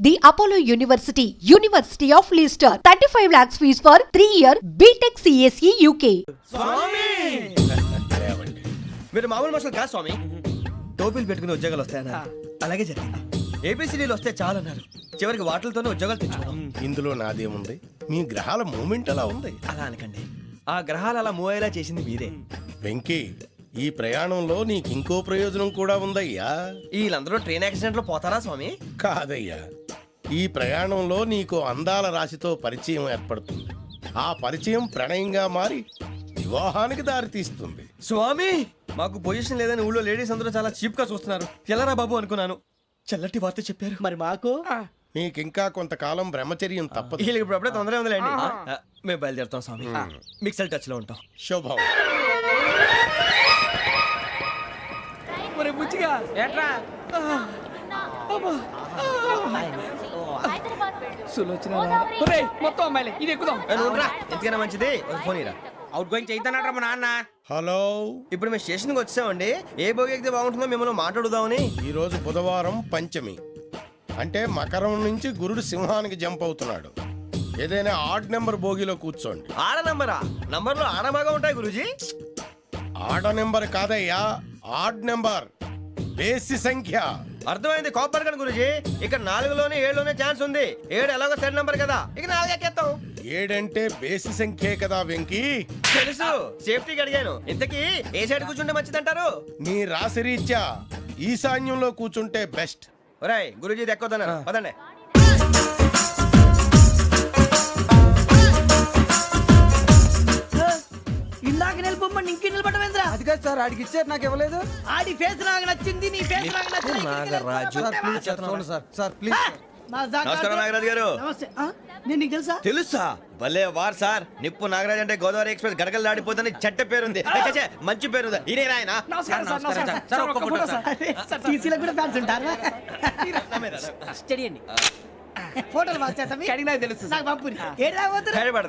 The Apollo University, University of Leicester. 35 lakhs fees for 3-year BTech CSE UK. స్వామి మీరు మామూలు మనుషులు కాదు స్వామి. టోపీలు పెట్టుకుని ఉద్యోగాలు వస్తాయన్నా అలాగే జరిగింది. ఏబిసిడీలు వస్తే చాలన్నారు. చివరికి వాటిలతోనే ఉద్యోగాలు తెచ్చుకున్నాం. ఇందులో నాదేముంది? మీ గ్రహాల మూమెంట్ అలా ఉంది. అలా అనకండి, ఆ గ్రహాలు అలా మూవ్ అయ్యేలా చేసింది మీరే. వెంకీ, ఈ ప్రయాణంలో నీకు ఇంకో ప్రయోజనం కూడా ఉందయ్యా. వీళ్ళందరూ ట్రైన్ యాక్సిడెంట్ లో పోతారా స్వామి? కాదయ్యా, ఈ ప్రయాణంలో నీకు అందాల రాశితో పరిచయం ఏర్పడుతుంది. ఆ పరిచయం ప్రణయంగా మారి వివాహానికి దారితీస్తుంది. స్వామి మాకు పొజిషన్ లేదని ఊళ్ళో లేడీస్ అందరూ చాలా చీప్ గా చూస్తున్నారు. ఎలారా బాబు అనుకున్నాను. చల్లటి వార్త చెప్పారు. మరి మాకు నీకింకా కొంతకాలం బ్రహ్మచర్యం తప్పదు. వీళ్ళకి ఇప్పుడు అప్పుడే తొందరగా ఉందిలేండి. మేము బయలుదేరుతాం స్వామి. మిక్సెల్ టచ్ లో ఉంటాం. శుభం. మరి బుచ్చిగా ఏట్రా సులోచన మొత్తం అమ్మాయిలే ఇది ఎక్కుదాం. ఎంతకైనా మంచిది ఫోన్ ఇరా. అవుట్ గోయింగ్ చేద్దానట్రా మా నాన్న. హలో, ఇప్పుడు మేము స్టేషన్కి వచ్చామండి. ఏ బోగి ఎక్కితే బాగుంటుందో మిమ్మల్ని మాట్లాడుదామని. ఈరోజు బుధవారం పంచమి, అంటే మకరం నుంచి గురుడు సింహానికి జంప్ అవుతున్నాడు. ఏదైనా ఆడ్ నెంబర్ బోగిలో కూర్చోండి. ఆడ నంబరా? నంబర్లో ఆడ బాగా ఉంటాయి గురూజీ. ఆడ నెంబర్ కాదయ్యా, ఆడ్ నెంబర్, బేసి సంఖ్య. అర్థమైంది కాపర్ కానీ గురూజీ. ఇక్కడ 4లోనే 7లోనే ఛాన్స్ ఉంది. 7 ఎలాగో సెడ్ నంబర్ కదా, ఇక 4 ఎక్కేస్తాం. 7 అంటే బేసి సంఖ్యే కదా వెంకీ. తెలుసు, సేఫ్టీకి అడిగాను. ఇంతకీ ఏ సైడ్ కూర్చుంటే మంచిదంటారు? నీ రాశి రీత్యా ఈశాన్యంలో కూర్చుంటే బెస్ట్. ఒరేయ్ గురూజీ దెక్కొద్దన్నారు పదండి. ఇందాక నిలబొమ్మని ఇంకే నిలబడమేంద్రా? అది కాదు సార్, ఆడికి ఇచ్చారు, నాకు ఇవ్వలేదు. ఆడి ఫేస్ నాకు నచ్చింది, నీ ఫేస్ నాకు నచ్చింది. నాగరాజు. Sir please. నమస్కారం నాగరాజు గారు. నమస్తే. నేను నీకు తెలుసా? తెలుసా? భలే వార్ సార్. నిప్పు నాగరాజ్ అంటే గోదావరి ఎక్స్ప్రెస్ గడగలు దాడిపోతుంది చెట్ట పేరుంది. మంచి పేరు. ఇదే ఆయన. నమస్కారం సార్. నమస్కారం సార్. ఒక్క ఫోటో సార్. సార్ టీసీలో కూడా ఫ్యాన్స్ ఉంటారా? స్టడీ అండి. ఫోటోలు మార్చేస్తాం. కడిగినా తెలుసు నాకు పంపుని. ఏడా పోతురు? హైదరాబాద్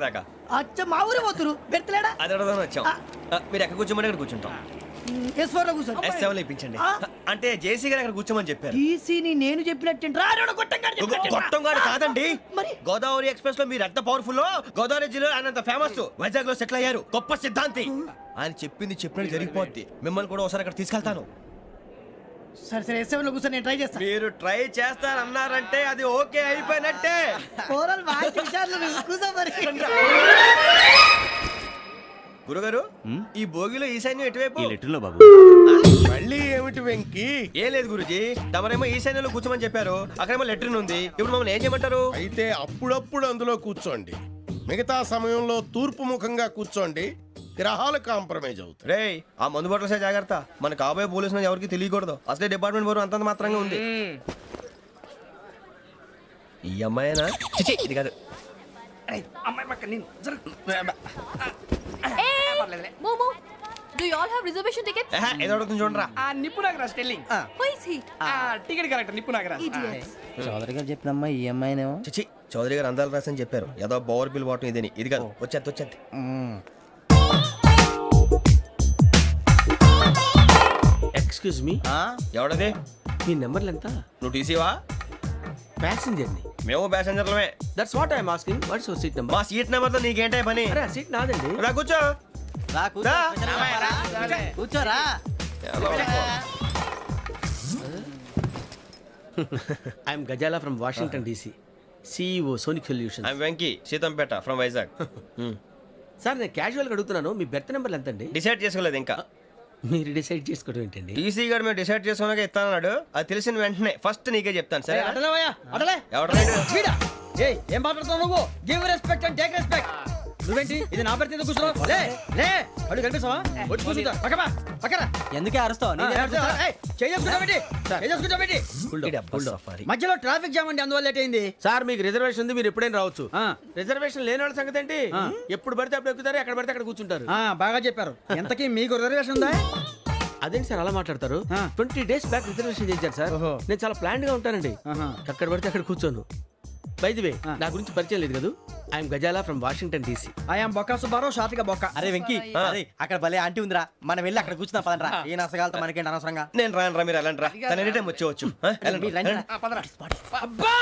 అచ్చ మా ఊరు పోతురు. పెడతలేడా? అది అడగదామని వచ్చాం. మీరు ఎక్కడ కూర్చోమని అక్కడ కూర్చుంటాం. S4 లో కూర్చోండి. S7 లో ఇప్పించండి. అంటే జేసీ గారు అక్కడ కూర్చోమని చెప్పారు. టీసీని నేను చెప్పినట్టు గొట్టంగాడు కాదండి. మరి గోదావరి ఎక్స్ప్రెస్ లో మీరు ఎంత పవర్ఫుల్. గోదావరి జిల్లా ఆయన ఫేమస్. వైజాగ్ లో సెటిల్ అయ్యారు. గొప్ప సిద్ధాంతి. ఆయన చెప్పింది చెప్పినట్టు జరిగిపోద్ది. మిమ్మల్ని కూడా ఒకసారి అక్కడ తీసుకెళ్తాను. సరే సరే S7 లో కూర్చొని నేను ట్రై చేస్తాను. మీరు ట్రై చేస్తారన్నారంటే అది ఓకే అయిపోయినట్టే. ఓవరాల్ బాగా విషయాలు కూర్చో మరి. గురుగారు, ఈ భోగిలో ఈశాన్యం ఎటువైపు? మళ్ళీ ఏమిటి వెంకీ? ఏం లేదు గురుజీ, తమరేమో ఈశాన్యంలో కూర్చోమని చెప్పారు. అక్కడేమో లెట్రిన్ ఉంది. ఇప్పుడు మమ్మల్ని ఏం చేయమంటారు? అయితే అప్పుడప్పుడు అందులో కూర్చోండి. మిగతా సమయంలో తూర్పు ముఖంగా కూర్చోండి. గ్రహాలు కాంప్రమైజ్ అవుతాయి. రే, ఆ మందు బట్టలసే జాగ్రత్త. మన కాబోయే పోలీసులు ఎవరికి తెలియకూడదు. అసలే డిపార్ట్మెంట్ బోరు అంతంత మాత్రంగా ఉంది. ఈ అమ్మాయినా? చిచి, ఇది కాదు. అమ్మాయి పక్క నేను Momo, do you all have reservation tickets? ఏదో అడుగుతుంది చూడరా. నిప్పు Nagaraj telling. Who is he? Ticket correct నిప్పు నాగరాజ్. Idiots. చౌదరి గారు చెప్పినమ్మా ఈ అమ్మాయినేమో. చిచి, చౌదరి గారు అందాలు రాసని చెప్పారు. ఏదో బోర్ బిల్ వాటం ఇదని. ఇది కాదు. వచ్చేది. Excuse me, ఎవడది? మీ నెంబర్లు ఎంత? నువ్వు టీసీవా? ప్యాసింజర్ ని. మేము ప్యాసెంజర్లమే. That's what I'm asking. What's your seat number? మా సీట్ నెంబర్ తో నీకేంటే పని? అరే ఆ సీట్ నాదండి. రా కూర్చో. రా. కూర్చోరా. I'm Ghazala from Washington DC, CEO Sonic Solutions. I'm Venky, Seethampeta from Vizag. Sir నేను క్యాజువల్గా అడుగుతున్నాను, మీ బెర్త్ నెంబర్లు ఎంత అండి? డిసైడ్ చేసుకోలేదు ఇంకా. మీరు డిసైడ్ చేసుకోవడం ఏంటండి? టీసీ గారు మేము డిసైడ్ చేసుకున్నాక ఇస్తానన్నాడు. అది తెలిసిన వెంటనే ఫస్ట్ నీకే చెప్తాను. సరే అడలే ఎవడ ఏం మాట్లాడుతున్నావు నువ్వు? Give respect and take respect. నువ్వేంటి ఇది నా పరిస్థితి కూర్చున్నావు? లే లే అడుగు కనిపిస్తావా? వచ్చి కూర్చుంటా. పక్కన ఎందుకే అరుస్తావు? మధ్యలో ట్రాఫిక్ జామ్ అండి, అందువల్ల లేట్ అయింది. సార్ మీకు రిజర్వేషన్ ఉంది, మీరు ఎప్పుడైనా రావచ్చు. రిజర్వేషన్ లేని వాళ్ళ సంగతి ఏంటి? ఎప్పుడు పడితే అప్పుడు ఎక్కుతారు, ఎక్కడ పడితే అక్కడ కూర్చుంటారు. బాగా చెప్పారు. ఎంతకీ మీకు రిజర్వేషన్ ఉందా? అదేంటి సార్ అలా మాట్లాడతారు? 20 days బ్యాక్ రిజర్వేషన్ చేశారు సార్. నేను చాలా ప్లాన్డ్ గా ఉంటానండి. అక్కడ పడితే అక్కడ కూర్చోను. బై ది వే నా గురించి పరిచయం లేదు కదా, I'm Ghazala from Washington DC. I'm Bokka Subbarao షాతిక బొక్క. అరే వెంకీ అరే అక్కడ భలే ఆంటీ ఉందిరా, మనం వెళ్ళి అక్కడ కూర్చున్నా పదండ్రా. ఏ నసగాలతో మనకేంటి అనవసరంగా. నేను రాను రా, మీరు వెళ్ళండి రా. తన ఎనీ టైం వచ్చేవచ్చు. వెళ్ళండి, మీరు రండి. వెళ్ళండి. అబ్బా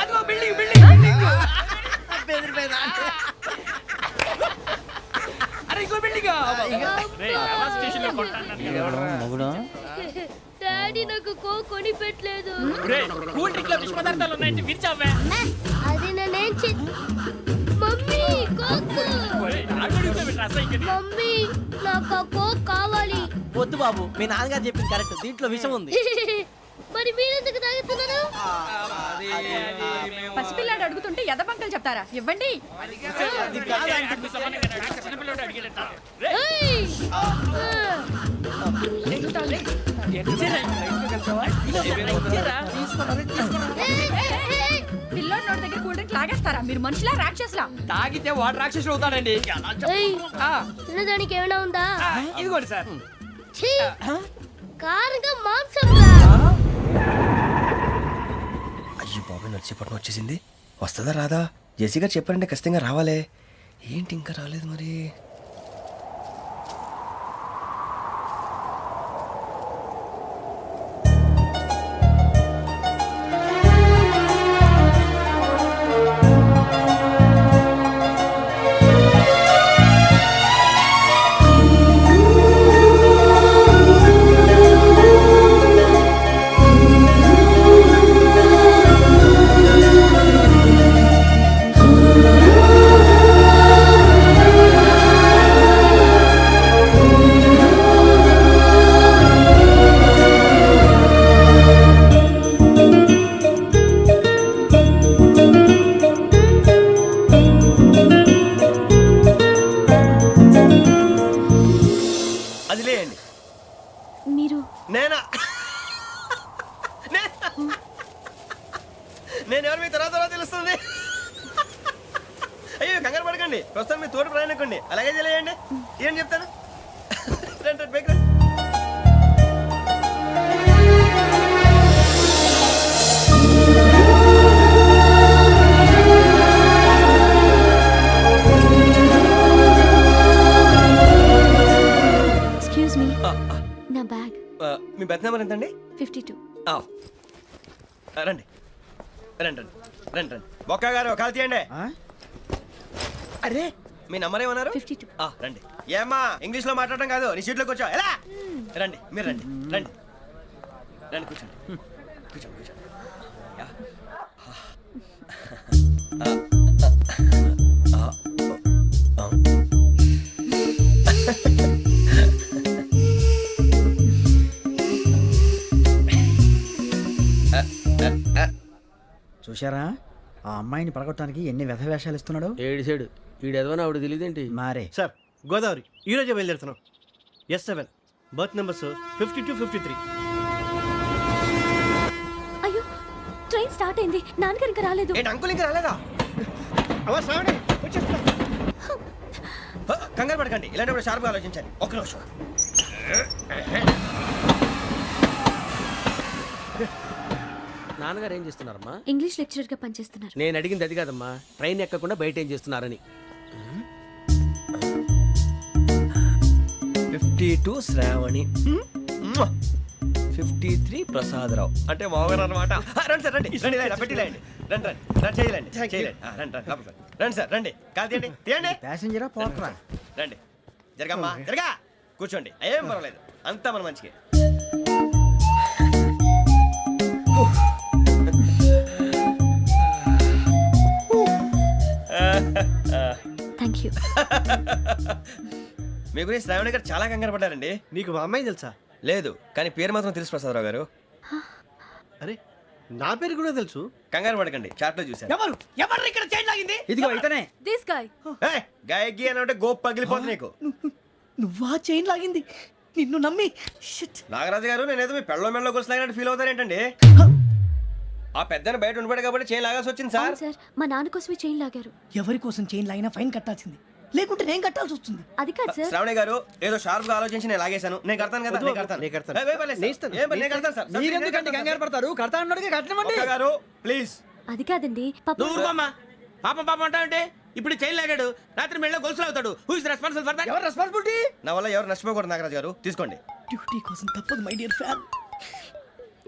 అదిగో బిల్డింగ్ బిల్డింగ్. అరే ఇంకో బిల్డింగ్. మగుడు డాడీ నాకు కోక్ కొని పెట్టలేదు. కూల్ డ్రింక్ లో విష పదార్థాలు ఉన్నాయంటే విరిచావే. అది నేనేం మమ్మీ కోక్. మమ్మీ నాకు ఆ కోక్ కావాలి. వద్దు బాబు, మీ నాన్నగారు చెప్పింది కరెక్ట్, దీంట్లో విషయం ఉంది. మరి మీరెందుకు తాగుతున్నారు? పసిపిల్లాడు అడుగుతుంటే ఎదబంకలు చెప్తారా? ఇవ్వండి. ఏయ్! పిల్లోడి నోటి దగ్గర కూల్ డ్రింక్ లాగేస్తారా? మీరు మనుషులా రాక్షసులా? తాగితే వాడు రాక్షసుడు అవుతాడండి. ఏయ్! తినడానికి ఏమైనా ఉందా? ఇదిగోండి సార్. ఛీ! కారంగా మాంసం రా. అయ్యి బాబాయ్, నడిచిపట్నం వచ్చేసింది. వస్తుందా రాదా? జెసీ గారు చెప్పారంటే ఖచ్చితంగా రావాలే. ఏంటి ఇంకా రాలేదు మరి? అది లేయండి. మీరు నేనా? నేను ఎవరు మీ తర్వాత తెలుస్తుంది. అయ్యో కంగారు పడకండి, ప్రస్తుతం మీ తోటి ప్రయాణకండి. అలాగే తెలియండి. ఏం చెప్తాను. రండి రండి, పైకి రండి. ఎక్స్క్యూజ్ మీ, నా బ్యాగ్. మీ బెత్ నెంబర్ ఎంతండి? 52. రండి రండి రండి రండి రండి. బొక్క గారు కాల్ తీయండి. అరే మీ నంబర్ ఏమన్నారు? 52. రండి. ఏమ్మా, ఇంగ్లీష్ లో మాట్లాడడం కాదు, నీ సీట్లో కూర్చో. ఎలా? రండి, మీరు రండి రండి రండి, కూర్చోండి కూర్చోండి కూర్చోండి. యా. చూశారా ఆ అమ్మాయిని పడగొట్టడానికి ఎన్ని వ్యధ వేషాలు ఇస్తున్నాడు. ఏడు సైడు ఈడు ఎదవని ఆవిడ తెలియదేంటి. మారే సార్ గోదావరి ఈరోజే బయలుదేరుతున్నాం. S7 berth numbers 52, 53. అయ్యో, ట్రైన్ స్టార్ట్ అయింది. నాన్నగారు ఇంకా రాలేదు. ఏంటి అంకుల్ ఇంకా రాలేదా? కంగారు పడకండి, ఇలాంటప్పుడు షార్ప్గా ఆలోచించండి. ఒక్క నిమిషం. నాన్నగారు ఏం చేస్తున్నారమ్మా? ఇంగ్లీష్ లెక్చరర్ గా పనిచేస్తున్నారు. నేను అడిగింది అది కాదమ్మా, ట్రైన్ ఎక్కకుండా బయట ఏం చేస్తున్నారని. 52 శ్రావణి, 53 ప్రసాదరావు అంటే మామగారు అనమాట. రండి సార్, రండి రండి, ఇలా పెట్టి లేండి. రండి రండి రండి, చేయలేండి చేయలేండి. రండి రండి లోపలికి రండి. రండి సార్, రండి. కాదు తీయండి తీయండి. ప్యాసింజరా పోట్రా. రండి, జరగమ్మా జరగా. కూర్చోండి, ఏం పర్వాలేదు, అంతా మన మంచిగా. Thank you. మీ గురించి శ్రావణి గారు చాలా కంగారు పడ్డారండి. నీకు మా అమ్మాయి తెలుసా? లేదు, కానీ పేరు మాత్రం తెలుసు ప్రసాదరావు గారు. అరే నా పేరు కూడా తెలుసు. కంగారు పడకండి, చాట్లో చూశాను. ఎవరు ఎవరు ఇక్కడ చైన్ లాగింది? ఇదిగో ఇతనే. This guy. గాయకి అని అంటే గోప్ పగిలిపోతుంది నీకు. నువ్వా చైన్ లాగింది? నిన్ను నమ్మి. షిట్. నాగరాజు గారు, నేనేదో మీ పెళ్ళ మెళ్ళ గురిసిలాగినట్టు ఫీల్ అవుతారేంటండి? ఆ పెద్దని బయట ఉండిపోయాడు కాబట్టి చేయి లాగాల్సి వచ్చింది సార్. అవును సార్ మా నాన్న కోసమే చైన్ లాగారు. ఎవరి కోసం చైన్ లాగినా ఫైన్ కట్టాల్సింది, లేకుంటే నేను కట్టాల్సి వస్తుంది. అది కాదు సార్. శ్రావణి గారు ఏదో షార్ప్ గా ఆలోచించి నేను లాగేశాను. నేను కడతాను కదా, నేను కడతాను. నేను కడతాను. ఏ, ఏ, పర్లేదు సార్. నేను ఇస్తాను. ఏం పర్లేదు, నేను కడతాను సార్. మీరెందుకండి కంగారు పడతారు? కడతా అన్నాడుగా కట్టమండి. ఒక్క గారు ప్లీజ్. అది కాదండి పాప. నువ్వు ఊరుకోమ్మా. పాపం పాపం అంటావంటే ఇప్పుడు చైన్ లాగాడు, రాత్రి మెళ్ళ గొలుసులు అవుతాడు. Who is responsible for that? ఎవరు రెస్పాన్సిబిలిటీ? నా వల్ల ఎవరు నష్టపోకూడదు నాగరాజు గారు, తీసుకోండి. డ్యూటీ కోసం తప్పదు మై డియర్ ఫ్యాన్,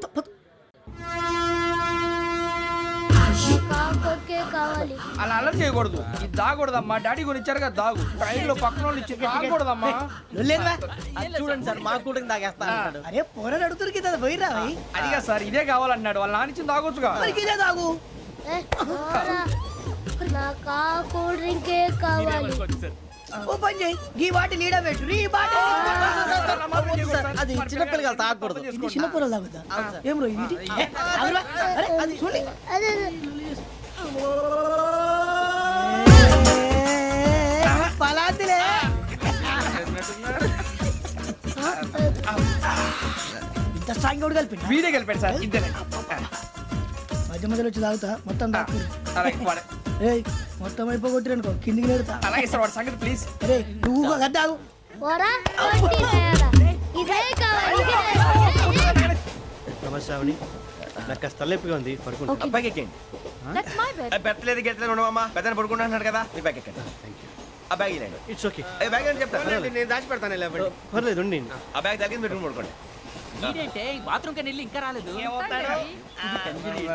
తప్పదు. అలా అల్లరి చేయకూడదు. ఇది దాగకూడదమ్మా. డాడీ కొని ఇచ్చారు కదా దాగు. ట్రైన్ లో పక్కన వాళ్ళు ఇచ్చి దాగకూడదమ్మా. లేదురా. అది చూడండి సార్, మా కూడా తాగేస్తా అన్నాడు. అరే పోరాడు అడుగుతారు కదా, పోయిరా భయ్. అడిగా సార్ ఇదే కావాలన్నాడు. వాళ్ళ నాన్న ఇచ్చింది తాగొచ్చుగా. మరి ఇదే తాగు. నాకు కూల్ డ్రింకే కావాలి. ఓ పని చేయి, ఈ బాటి లీడ పెట్టు, ఈ బాటి అది చిన్నపిల్లలు తాగకూడదు. ఇది చిన్న పొరలు తాగుతా. ఏం రో ఇది? అవునురా? అరే అది చూడండి. పలాతిలే. ఇంత స్ట్రాంగ్ కూడా కలిపి వీడే గెలిపాడు సార్. ఇద్దరే. మధ్య మధ్యలో వచ్చి తాగుతా, మొత్తం తాగు. అలాగే వాడు. ఏయ్ మొత్తం అయిపోగొట్టిరనుకో కిందికి నేడుతా. అలాగే సార్ వాడు సంగతి ప్లీజ్. అరే నువ్వు కదా తాగు. నమస్తే శ్రావణి, నాకు కాస్త తలెప్పిగా ఉంది, పడుకుంటా. అబ్బాయికి ఎక్కండి. That's my bed. పెట్టలేదు గెట్టలేదు ఉండవమ్మా. పెద్దని పడుకుంటున్నాడు కదా, మీ బ్యాగ్ ఎక్కండి. ఆ బ్యాగ్ ఇలాండి. ఇట్స్ ఓకే, ఏ బ్యాగ్ అని చెప్తాను. నేను దాచి పెడతాను. లేవండి. పర్లేదు ఉండి. ఆ బ్యాగ్ తగ్గింది పెట్టుకుని పడుకోండి.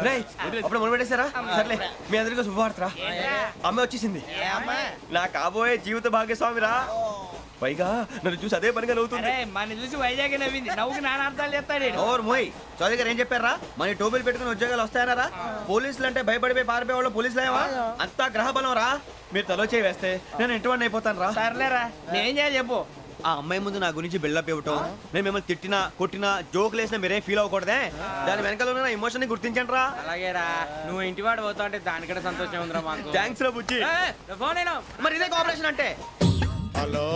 రేయ్, అప్పుడు మొదలు పెట్టేశారా? సర్లే, మీ అందరికీ శుభవార్తరా. అమ్మ వచ్చేసింది. నా కాబోయే జీవిత భాగ్యస్వామిరా. పైగా నన్ను చూసి అదే పనిగా నవ్వుతుంది. మన చూసి వైజాగ్ నవ్వింది. నవ్వుకి నాన్న అర్థాలు చెప్తాడు. ఓర్ మోయ్, చౌదరి గారు ఏం చెప్పారా? మన టోబీలు పెట్టుకుని ఉద్యోగాలు వస్తాయనరా? పోలీసులు అంటే భయపడిపోయి పారిపోయే వాళ్ళు పోలీసులు అయ్యవా? అంతా గ్రహ బలం రా. మీరు తలో చేయి వేస్తే నేను ఇంటివాడిని అయిపోతాను రా. సర్లేరా, నేనేం చేయాలి చెప్పు. ఆ అమ్మాయి ముందు నా గురించి బిల్డప్ ఇవ్వటం, నేను మిమ్మల్ని తిట్టినా కొట్టినా జోకులు వేసినా మీరేం ఫీల్ అవ్వకూడదే. దాని వెనకాల ఉన్న ఎమోషన్ ని గుర్తించండి రా. అలాగేరా, నువ్వు ఇంటివాడు పోతా అంటే దానికంటే సంతోషం ఉందిరా మాకు. థ్యాంక్స్ రా బుజ్జి. ఫోన్ అయినా మరి ఇదే కోఆపరేషన్ అంటే. హలో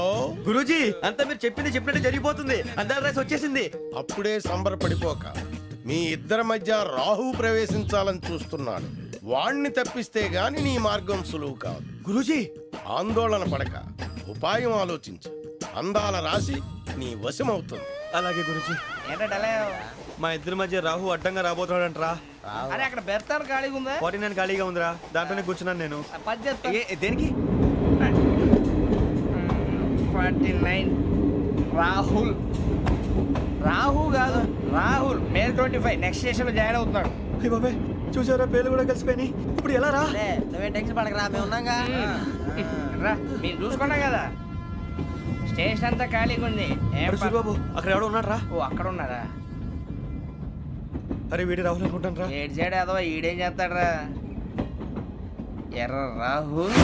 గురూజీ, అంతా మీరు చెప్పింది చెప్పినట్టు జరిగిపోతుంది. అందాల రైస్ వచ్చేసింది. అప్పుడే సంబరపడిపోక, మీ ఇద్దరి మధ్య రాహు ప్రవేశించాలని చూస్తున్నాడు. వాణ్ణి తప్పిస్తే గాని నీ మార్గం సులువు కాదు. గురూజీ, ఆందోళన పడక, ఉపాయం ఆలోచించు. అందాల రాశి నీ వశమవుతుంది. అలాగే గురూజీ. ఏంటంటే మా ఇద్దరి మధ్య రాహు అడ్డంగా రాబోతున్నాడంట్రా. అరే అక్కడ బెర్తాను ఖాళీగా ఉందా? 49 ఖాళీగా ఉందిరా, దాంట్లోనే కూర్చున్నాను నేను. పది చెప్తా. దేనికి? 49 రాహుల్. రాహు కాదు, రాహుల్. మే 25 నెక్స్ట్ స్టేషన్ లో జాయిన్ అవుతున్నాడు. అయ్య బాబాయ్, చూసారా పేర్లు కూడా కలిసిపోయినాయి. ఇప్పుడు ఎలా రా? నువ్వేం టెన్షన్ పడకరా, మేము ఉన్నాగా. రా, మీరు చూసుకున్నా కదా స్టేషన్ అంతా ఖాళీగా ఉంది. ఏం అరే సూరిబాబు, అక్కడ ఎవడో ఉన్నాడు రా. ఓ అక్కడ ఉన్నారా? అరే వీడి రాహుల్ అనుకుంటాను రా. ఏడు సైడ్ అదో ఈడేం చేస్తాడరా? ఎర్ర రాహుల్.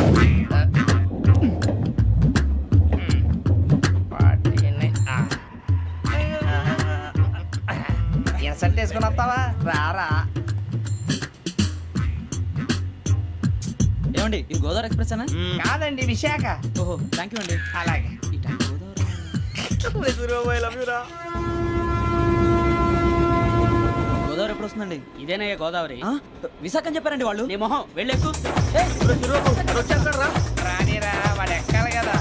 ఇన్సల్ట్ వేసుకుని వస్తావా? రారా. ఏమండి, ఇది గోదావరి ఎక్స్ప్రెస్ అనా? కాదండి, విశాఖ. ఓహో, థ్యాంక్ యూ అండి. అలాగే. సూరిబాబు, ఐ లవ్ యు రా. గోదావరి ఎప్పుడు వస్తుందండి? ఇదేనయ్య గోదావరి. విశాఖ అని చెప్పారండి వాళ్ళు. నీ మొహం వెళ్ళెక్కు. సూరిబాబు, వచ్చేస్తాడు రా. రానిరా, వాడు ఎక్కాలి కదా.